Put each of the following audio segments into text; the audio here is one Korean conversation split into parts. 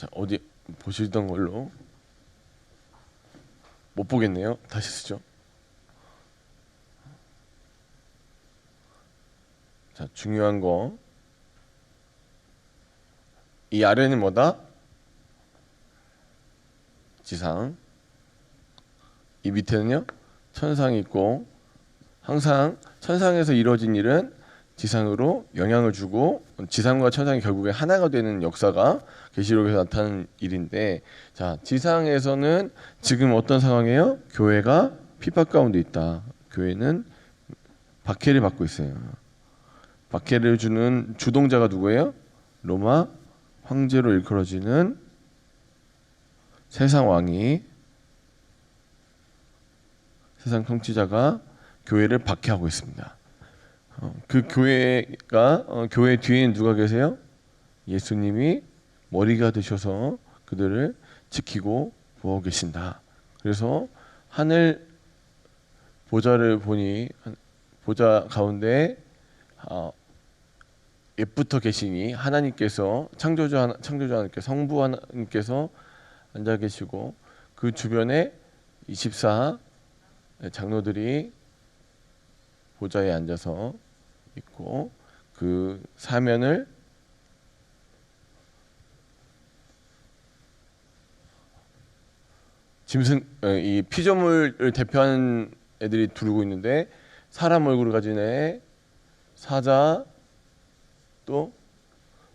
자, 어디 보시던 걸로 못 보겠네요. 다시 쓰죠. 자, 중요한 거. 이 아래는 뭐다? 지상. 이 밑에는요? 천상이 있고, 항상 천상에서 이루어진 일은 지상으로 영향을 주고, 지상과 천상이 결국에 하나가 되는 역사가 계시록에서 나타나는 일인데, 자, 지상에서는 지금 어떤 상황이에요? 교회가 핍박 가운데 있다. 교회는 박해를 받고 있어요. 박해를 주는 주동자가 누구예요? 로마 황제로 일컬어지는 세상 왕이, 세상 통치자가 교회를 박해하고 있습니다. 그 교회가 교회 뒤에는 누가 계세요? 예수님이 머리가 되셔서 그들을 지키고 보호 계신다. 그래서 하늘 보좌를 보니 보좌 가운데 옛부터 계시니 하나님께서 창조주 하나님께서 성부 하나님께서 앉아 계시고 그 주변에 24 장로들이 보좌에 앉아서 있고 그 사면을 짐승 이 피조물을 대표하는 애들이 두르고 있는데 사람 얼굴을 가진 애, 사자, 또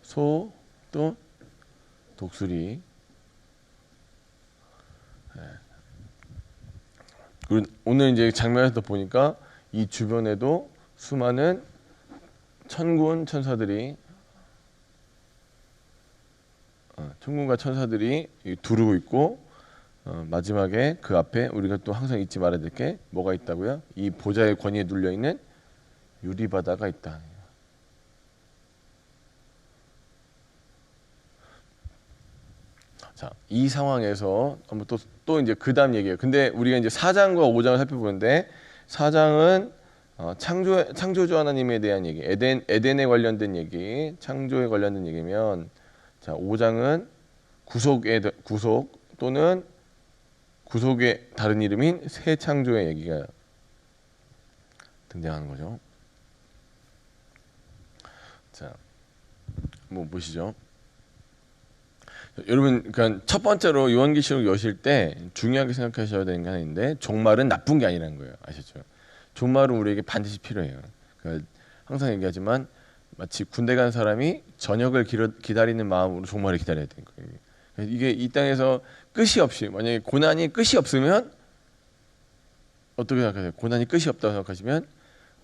소, 또 독수리. 그리고 오늘 이제 장면에서 보니까 이 주변에도 수많은 천군 천사들이 천군과 천사들이 두르고 있고 마지막에 그 앞에 우리가 또 항상 잊지 말아야 될 게 뭐가 있다고요? 이 보좌의 권위에 눌려 있는 유리바다가 있다. 자, 이 상황에서 한번 또 이제 그다음 얘기예요. 근데 우리가 이제 4장과 5장을 살펴보는데 4장은 창조주 하나님에 대한 얘기, 에덴에 관련된 얘기, 창조에 관련된 얘기면, 자, 5장은 구속 또는 구속의 다른 이름인 새 창조의 얘기가 등장하는 거죠. 자, 한번 보시죠. 여러분, 그러니까 첫 번째로 요한계시록 여실 때 중요하게 생각하셔야 되는 게 하나 있는데, 종말은 나쁜 게 아니라는 거예요. 아시죠? 종말은 우리에게 반드시 필요해요. 그러니까 항상 얘기하지만 마치 군대 간 사람이 저녁을 기다리는 마음으로 종말을 기다려야 되는 거예요. 이게 이 땅에서 끝이 없이, 만약에 고난이 끝이 없으면 어떻게 생각하세요? 고난이 끝이 없다고 생각하시면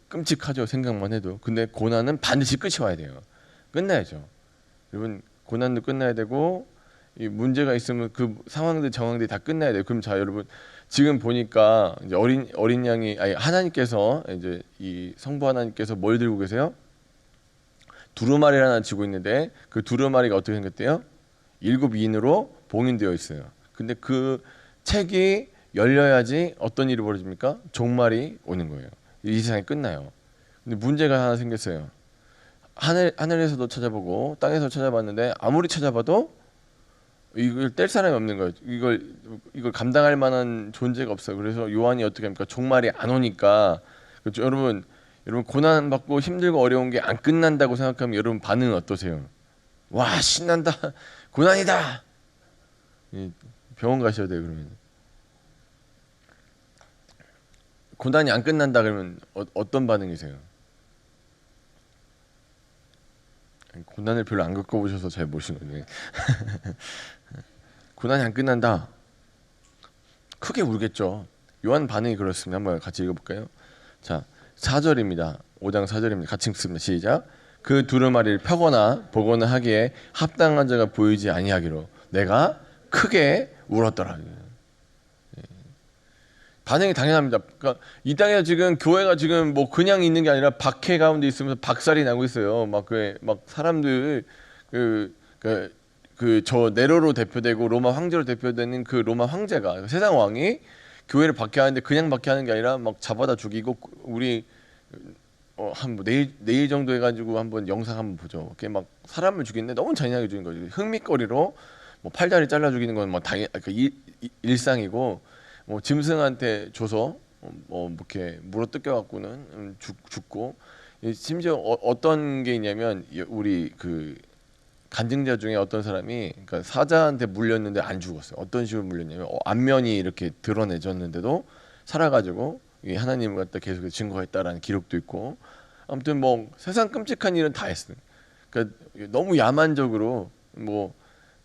끔찍하죠. 생각만 해도. 근데 고난은 반드시 끝이 와야 돼요. 끝나야죠. 여러분, 고난도 끝나야 되고 이 문제가 있으면 그 상황들 정황들이 다 끝나야 돼요. 그럼 자, 여러분, 지금 보니까 이제 어린 양이, 아니, 하나님께서 이제 이 성부 하나님께서 뭘 들고 계세요? 두루마리를 하나 쥐고 있는데 그 두루마리가 어떻게 생겼대요? 7인으로 봉인되어 있어요. 근데 그 책이 열려야지 어떤 일이 벌어집니까? 종말이 오는 거예요. 이 세상이 끝나요. 근데 문제가 하나 생겼어요. 하늘에서도 찾아보고 땅에서 찾아봤는데 아무리 찾아봐도 이걸 뗄 사람이 없는 거예요. 이걸 감당할 만한 존재가 없어요. 그래서 요한이 어떻게 합니까? 종말이 안 오니까. 그렇죠? 여러분 고난 받고 힘들고 어려운 게 안 끝난다고 생각하면 여러분 반응은 어떠세요? 와, 신난다. 고난이다. 병원 가셔야 돼요. 그러면 고난이 안 끝난다 그러면 어떤 반응이세요? 고난을 별로 안 겪어보셔서 잘 모르시는 거예요. 고난이 안 끝난다. 크게 울겠죠. 요한 반응이 그렇습니다. 한번 같이 읽어볼까요? 자, 4절입니다. 5장 4절입니다. 같이 읽습니다. 시작. 그 두루마리를 펴거나 보거나 하기에 합당한 자가 보이지 아니하기로 내가 크게 울었더라. 반응이 당연합니다. 그러니까 이 땅에 지금 교회가 지금 뭐 그냥 있는 게 아니라 박해 가운데 있으면서 박살이 나고 있어요. 막 사람들 저 네로로 대표되고 로마 황제로 대표되는 그 로마 황제가 세상 왕이 교회를 박해하는데 그냥 박해하는 게 아니라 막 잡아다 죽이고 우리 한 내일 정도 해가지고 한번 영상 한번 보죠. 이렇게 막 사람을 죽이는데 너무 잔인하게 죽인 거죠. 흥미거리로 뭐 팔다리 잘라 죽이는 건 뭐 당연 일상이고 뭐 짐승한테 줘서 뭐 이렇게 물어 뜯겨 갖고는 죽고 심지어 어떤 게 있냐면 우리 그 간증자 중에 어떤 사람이 그러니까 사자한테 물렸는데 안 죽었어요. 어떤 식으로 물렸냐면 안면이 이렇게 드러내졌는데도 살아가지고 하나님을 갖다 계속 증거했다라는 기록도 있고 아무튼 뭐 세상 끔찍한 일은 다 했어요. 그러니까 너무 야만적으로 뭐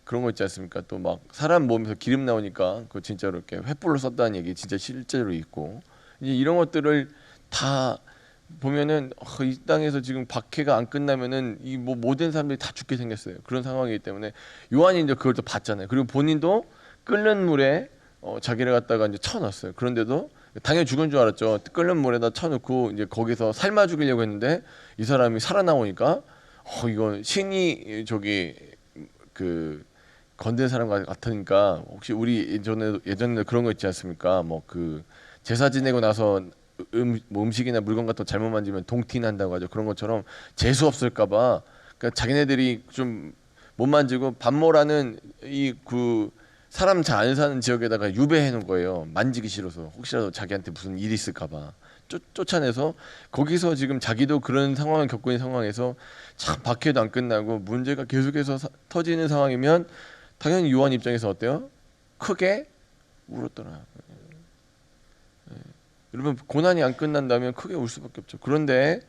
그런 거 있지 않습니까? 또 막 사람 몸에서 기름 나오니까 그 진짜로 이렇게 횃불로 썼다는 얘기 진짜 실제로 있고 이제 이런 것들을 다 보면은 이 땅에서 지금 박해가 안 끝나면은 이 뭐 모든 사람들이 다 죽게 생겼어요. 그런 상황이기 때문에 요한이 이제 그걸 또 봤잖아요. 그리고 본인도 끓는 물에 자기를 갖다가 이제 쳐넣었어요. 그런데도 당연히 죽은 줄 알았죠. 끓는 물에다 쳐놓고 이제 거기서 삶아 죽이려고 했는데 이 사람이 살아나오니까 이거 신이 저기 그 건든 사람 같으니까 혹시 우리 예전에 그런 거 있지 않습니까? 뭐 그 제사 지내고 나서 뭐 음식이나 물건 같은 거 잘못 만지면 동티 난다고 하죠. 그런 것처럼 재수 없을까봐 그러니까 자기네들이 좀 못 만지고 반모라는 이 그 사람 잘 안 사는 지역에다가 유배해 놓은 거예요. 만지기 싫어서 혹시라도 자기한테 무슨 일이 있을까봐 쫓아내서 거기서 지금 자기도 그런 상황을 겪고 있는 상황에서 참 박해도 안 끝나고 문제가 계속해서 터지는 상황이면 당연히 요한 입장에서 어때요? 크게 울었더라. 여러분 고난이 안 끝난다면 크게 울 수밖에 없죠. 그런데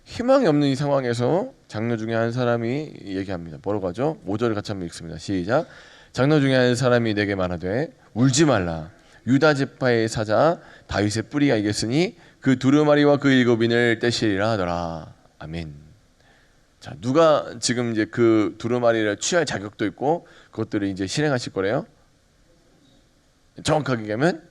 희망이 없는 이 상황에서 장로 중에 한 사람이 얘기합니다. 뭐라고 하죠? 5절을 같이 한번 읽습니다. 시작. 장로 중에 한 사람이 내게 말하되 울지 말라. 유다 지파의 사자 다윗의 뿌리가 이겼으니 그 두루마리와 그 일곱인을 떼시리라 하더라. 아멘. 자, 누가 지금 이제 그 두루마리를 취할 자격도 있고 그것들을 이제 실행하실 거래요? 정확하게 얘기하면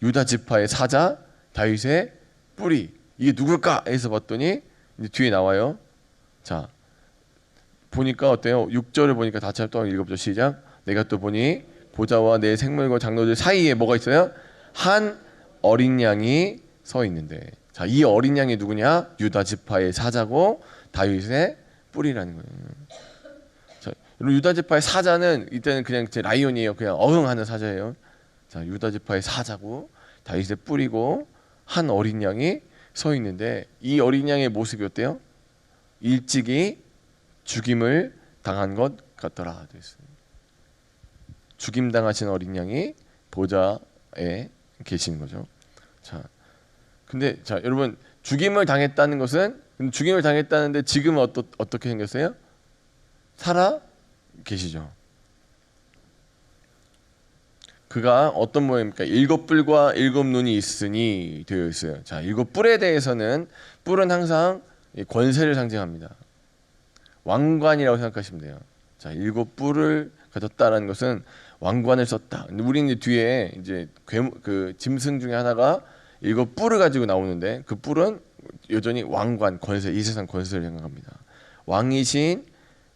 유다 지파의 사자 다윗의 뿌리 이게 누굴까 해서 봤더니 이제 뒤에 나와요. 자, 보니까 어때요? 6절을 보니까 다시 한번 읽어보죠. 시작. 내가 또 보니 보좌와 내 생물과 장로들 사이에 뭐가 있어요? 한 어린 양이 서 있는데, 자, 이 어린 양이 누구냐? 유다 지파의 사자고 다윗의 뿌리라는 거예요. 자, 유다 지파의 사자는 이때는 그냥 제 라이온이에요. 그냥 어흥하는 사자예요. 자, 유다 지파의 사자고 다윗의 뿌리고 한 어린 양이 서 있는데 이 어린 양의 모습이 어때요? 일찍이 죽임을 당한 것 같더라. 죽임 당하신 어린 양이 보좌에 계시는 거죠. 자, 근데 자 여러분 죽임을 당했다는 것은 죽임을 당했다는데 지금은 어떻게 생겼어요? 살아 계시죠. 그가 어떤 모양입니까? 7뿔과 7눈이 있으니 되어 있어요. 자, 7뿔에 대해서는 뿔은 항상 권세를 상징합니다. 왕관이라고 생각하시면 돼요. 자, 7뿔을 가졌다라는 것은 왕관을 썼다. 우리는 뒤에 이제 그 짐승 중에 하나가 7뿔을 가지고 나오는데 그 뿔은 여전히 왕관, 권세, 이 세상 권세를 생각합니다. 왕이신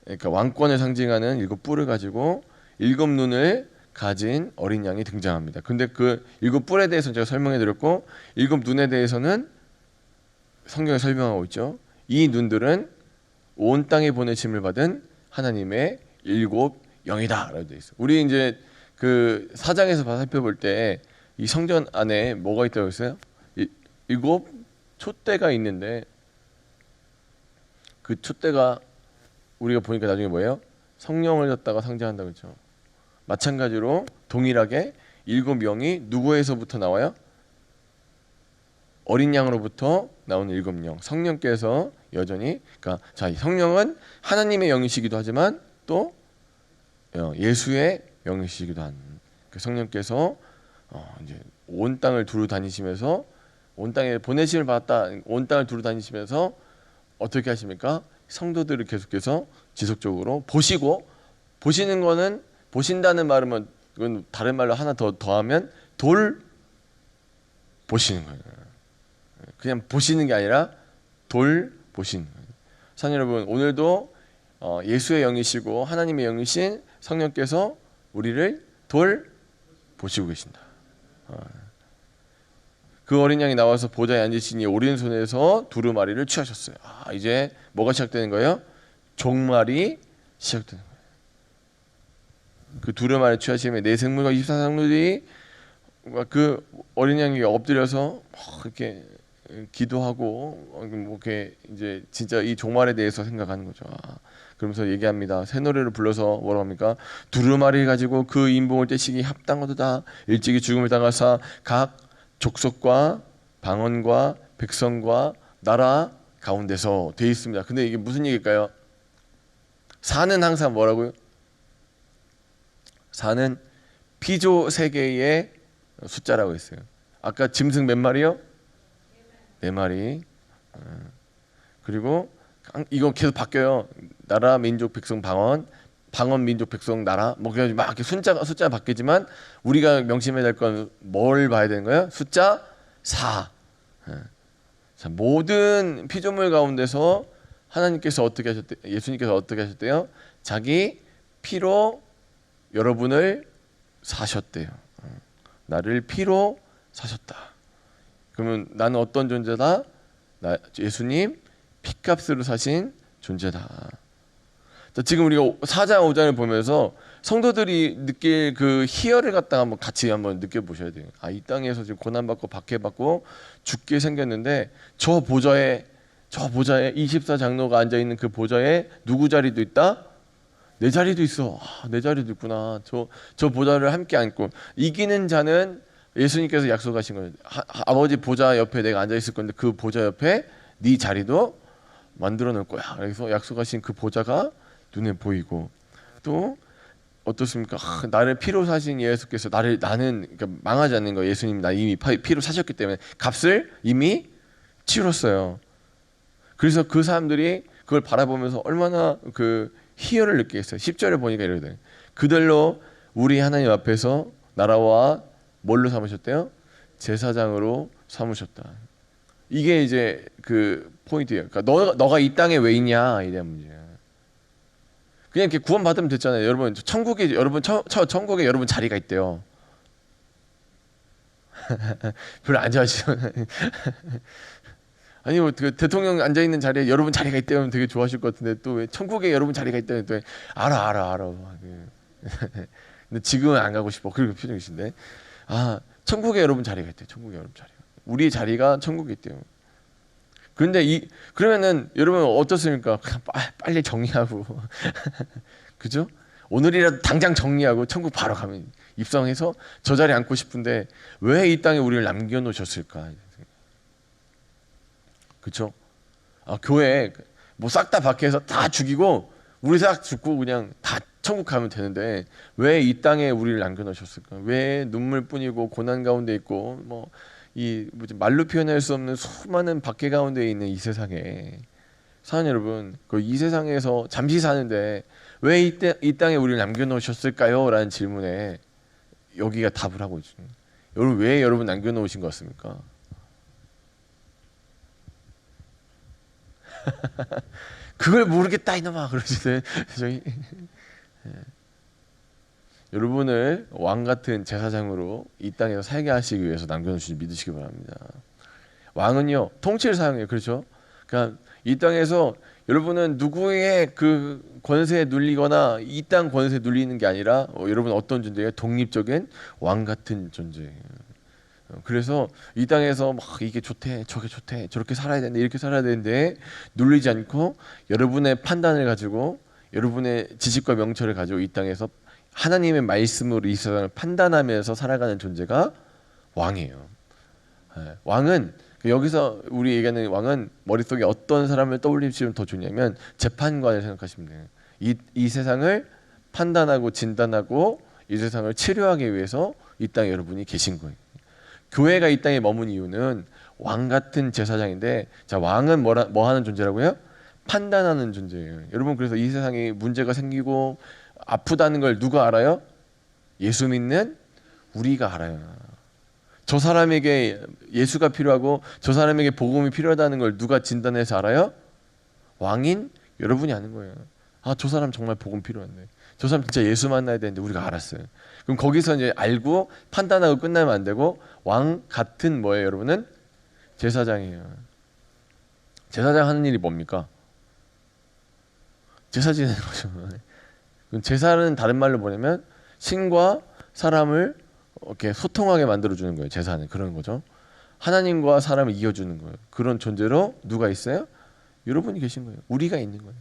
그러니까 왕권을 상징하는 7뿔을 가지고 7눈을 가진 어린 양이 등장합니다. 근데 그 7뿔에 대해서는 제가 설명해 드렸고 7눈에 대해서는 성경에 설명하고 있죠. 이 눈들은 온 땅에 보내심을 받은 하나님의 7영이다 라고 되어 있어요. 우리 이제 그 사장에서 살펴볼 때 이 성전 안에 뭐가 있다고 했어요? 7 촛대가 있는데 그 촛대가 우리가 보니까 나중에 뭐예요? 성령을 갖다가 상징한다고 했죠. 마찬가지로 동일하게 7영이 누구에서부터 나와요? 어린 양으로부터 나오는 7영. 성령께서 여전히 그러니까 자, 성령은 하나님의 영이시기도 하지만 또 예수의 영이시기도 한 그 성령께서 이제 온 땅을 두루 다니시면서 온 땅에 보내심을 받았다. 온 땅을 두루 다니시면서 어떻게 하십니까? 성도들을 계속해서 지속적으로 보시는 거는 보신다는 말은 그건 다른 말로 하나 더하면 돌 보시는 거예요. 그냥 보시는 게 아니라 돌 보시는 거예요. 사랑 여러분, 오늘도 예수의 영이시고 하나님의 영이신 성령께서 우리를 돌 보시고 계신다. 그 어린 양이 나와서 보좌에 앉으시니 오른손에서 두루마리를 취하셨어요. 이제 뭐가 시작되는 거예요? 종말이 시작되는 거예요. 그 두루마리 취하심에 네 생물과 24생물들이 그 어린 양에게 엎드려서 이렇게 기도하고 뭐 이렇게 이제 진짜 이 종말에 대해서 생각하는 거죠. 그러면서 얘기합니다. 새 노래를 불러서 뭐라고 합니까? 두루마리를 가지고 그 인봉을 떼시기 합당하도다. 일찍이 죽음을 당하사 각 족속과 방언과 백성과 나라 가운데서 돼 있습니다. 근데 이게 무슨 얘기일까요? 사는 항상 뭐라고요? 사는 피조 세계의 숫자라고 했어요. 아까 짐승 몇 마리요? 네 마리. 그리고 이거 계속 바뀌어요. 나라, 민족, 백성, 방언, 방언, 민족, 백성, 나라. 뭐 그냥 막 이렇게 숫자 바뀌지만 우리가 명심해야 될 건 뭘 봐야 되는 거예요? 숫자 4. 자, 모든 피조물 가운데서 하나님께서 어떻게 하셨대? 예수님께서 어떻게 하셨대요? 자기 피로 여러분을 사셨대요. 나를 피로 사셨다. 그러면 나는 어떤 존재다? 예수님 피값으로 사신 존재다. 자, 지금 우리가 4장 5장을 보면서 성도들이 느낄 그 희열을 갖다가 한번 같이 한번 느껴보셔야 돼요. 이 땅에서 지금 고난받고 박해받고 죽게 생겼는데 저 보좌에 24장로가 앉아있는 그 보좌에 누구 자리도 있다? 내 자리도 있어. 내 자리도 있구나. 저 보좌를 함께 앉고 이기는 자는 예수님께서 약속하신 거예요. 아버지 보좌 옆에 내가 앉아 있을 건데 그 보좌 옆에 네 자리도 만들어 놓을 거야. 그래서 약속하신 그 보좌가 눈에 보이고 또 어떻습니까? 나를 피로 사신 예수께서 나는 그러니까 망하지 않는 거. 예수님 나 이미 피로 사셨기 때문에 값을 이미 치렀어요. 그래서 그 사람들이 그걸 바라보면서 얼마나 그 희열을 느끼겠어요. 10절에 보니까 이러거든요. 그들로 우리 하나님 앞에서 나라와 뭘로 삼으셨대요? 제사장으로 삼으셨다. 이게 이제 그 포인트예요. 그러니까 너가 이 땅에 왜 있냐 이게 문제야. 그냥 이렇게 구원 받으면 됐잖아요. 여러분 천국에 여러분 자리가 있대요. 별로 안 좋아하시죠? 아니 뭐 그 대통령 앉아 있는 자리에 여러분 자리가 있다면 되게 좋아하실 것 같은데 또 왜 천국에 여러분 자리가 있다면 또 알아. 근데 지금은 안 가고 싶어. 그렇게 표정이신데 천국에 여러분 자리가 있대요. 천국에 여러분 자리가. 우리의 자리가 천국에 있대요. 그런데 그러면은 여러분 어떻습니까? 그냥 빨리 정리하고 그죠? 오늘이라도 당장 정리하고 천국 바로 가면 입성해서 저 자리에 앉고 싶은데 왜 이 땅에 우리를 남겨놓으셨을까? 그렇죠? 교회 뭐 싹 다 박해해서 다 죽이고 우리 싹 죽고 그냥 다 천국 가면 되는데 왜 이 땅에 우리를 남겨놓으셨을까? 왜 눈물뿐이고 고난 가운데 있고 뭐 말로 표현할 수 없는 수많은 박해 가운데 있는 이 세상에 사는 여러분, 이 세상에서 잠시 사는데 왜 이 땅에 우리를 남겨놓으셨을까요? 라는 질문에 여기가 답을 하고 있죠. 여러분 왜 여러분 남겨놓으신 것 같습니까? 그걸 모르겠다 이놈아 그러시네. 저희 여러분을 왕 같은 제사장으로 이 땅에서 살게 하시기 위해서 남겨놓으시지 믿으시기 바랍니다. 왕은요 통치를 사용해요. 그렇죠? 그러니까 이 땅에서 여러분은 누구의 그 권세에 눌리거나 이 땅 권세에 눌리는 게 아니라 여러분 어떤 존재예요? 독립적인 왕 같은 존재예요. 그래서 이 땅에서 막 이게 좋대 저게 좋대 저렇게 살아야 되는데 이렇게 살아야 되는데 눌리지 않고 여러분의 판단을 가지고 여러분의 지식과 명철을 가지고 이 땅에서 하나님의 말씀으로 이 세상을 판단하면서 살아가는 존재가 왕이에요. 왕은 여기서 우리 얘기하는 왕은 머릿속에 어떤 사람을 떠올리시면 더 좋냐면 재판관을 생각하시면 돼요. 이 세상을 판단하고 진단하고 이 세상을 치료하기 위해서 이 땅에 여러분이 계신 거예요. 교회가 이 땅에 머문 이유는 왕 같은 제사장인데, 자 왕은 뭐 하는 존재라고요? 판단하는 존재예요. 여러분 그래서 이 세상에 문제가 생기고 아프다는 걸 누가 알아요? 예수 믿는 우리가 알아요. 저 사람에게 예수가 필요하고 저 사람에게 복음이 필요하다는 걸 누가 진단해서 알아요? 왕인 여러분이 아는 거예요. 저 사람 정말 복음 필요한데 저 사람 진짜 예수 만나야 되는데 우리가 알았어요. 그럼 거기서 이제 알고 판단하고 끝나면 안 되고 왕 같은 뭐예요 여러분은? 제사장이에요. 제사장 하는 일이 뭡니까? 제사 지내는 거죠. 제사는 다른 말로 뭐냐면 신과 사람을 이렇게 소통하게 만들어주는 거예요. 제사는 그런 거죠. 하나님과 사람을 이어주는 거예요. 그런 존재로 누가 있어요? 여러분이 계신 거예요. 우리가 있는 거예요.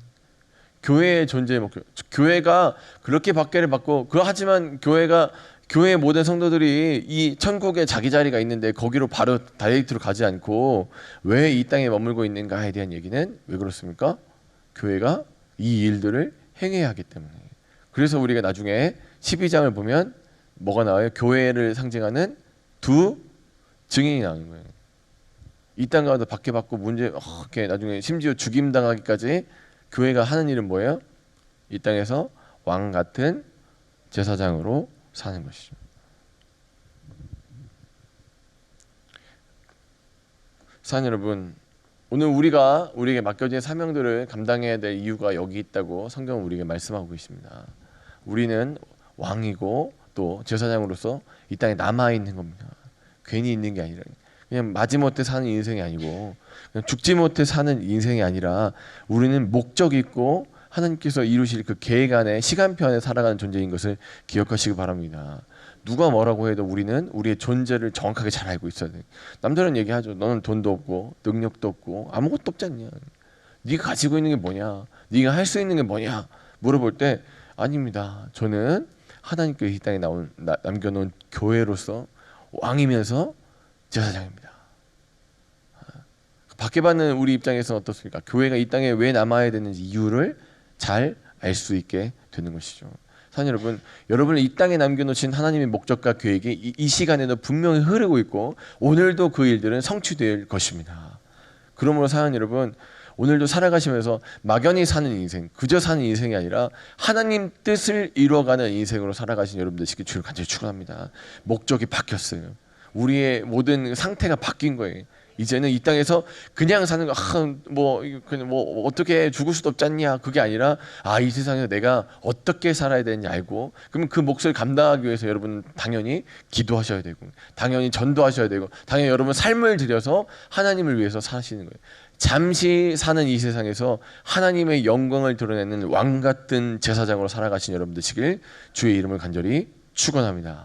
교회의 존재의 목표. 교회가 그렇게 박해를 받고 하지만 교회의 모든 성도들이 이 천국에 자기 자리가 있는데 거기로 바로 다이렉트로 가지 않고 왜 이 땅에 머물고 있는가에 대한 얘기는 왜 그렇습니까? 교회가 이 일들을 행해야 하기 때문에. 그래서 우리가 나중에 12장을 보면 뭐가 나와요? 교회를 상징하는 두 증인이 나오는 거예요. 이 땅 가서 박해받고 이렇게 나중에 심지어 죽임당하기까지 교회가 하는 일은 뭐예요? 이 땅에서 왕 같은 제사장으로 사는 것이죠. 사랑하는 여러분, 오늘 우리에게 맡겨진 사명들을 감당해야 될 이유가 여기 있다고 성경은 우리에게 말씀하고 있습니다. 우리는 왕이고 또 제사장으로서 이 땅에 남아 있는 겁니다. 괜히 있는 게 아니라 그냥 마지못해 사는 인생이 아니고 그냥 죽지 못해 사는 인생이 아니라 우리는 목적이 있고 하나님께서 이루실 그 계획 안에 시간표 안에 살아가는 존재인 것을 기억하시기 바랍니다. 누가 뭐라고 해도 우리는 우리의 존재를 정확하게 잘 알고 있어야 돼. 남들은 얘기하죠. 너는 돈도 없고 능력도 없고 아무것도 없지 않냐. 네가 가지고 있는 게 뭐냐. 네가 할 수 있는 게 뭐냐. 물어볼 때 아닙니다. 저는 하나님께서 이 땅에 남겨놓은 교회로서 왕이면서 제사장입니다. 박해받는 우리 입장에서는 어떻습니까? 교회가 이 땅에 왜 남아야 되는지 이유를 잘 알 수 있게 되는 것이죠. 사랑하는 여러분, 여러분을 이 땅에 남겨놓으신 하나님의 목적과 계획이 이 시간에도 분명히 흐르고 있고 오늘도 그 일들은 성취될 것입니다. 그러므로 사랑하는 여러분, 오늘도 살아가시면서 막연히 사는 인생, 그저 사는 인생이 아니라 하나님 뜻을 이루어가는 인생으로 살아가신 여러분 되시길 주를 간절히 축원합니다. 목적이 바뀌었어요. 우리의 모든 상태가 바뀐 거예요. 이제는 이 땅에서 그냥 사는 거, 뭐 어떻게 죽을 수도 없지 않냐, 그게 아니라 이 세상에서 내가 어떻게 살아야 되는지 알고, 그러면 그 몫을 감당하기 위해서 여러분 당연히 기도하셔야 되고, 당연히 전도하셔야 되고, 당연히 여러분 삶을 들여서 하나님을 위해서 사시는 거예요. 잠시 사는 이 세상에서 하나님의 영광을 드러내는 왕 같은 제사장으로 살아가신 여러분 되시길 주의 이름을 간절히 축원합니다.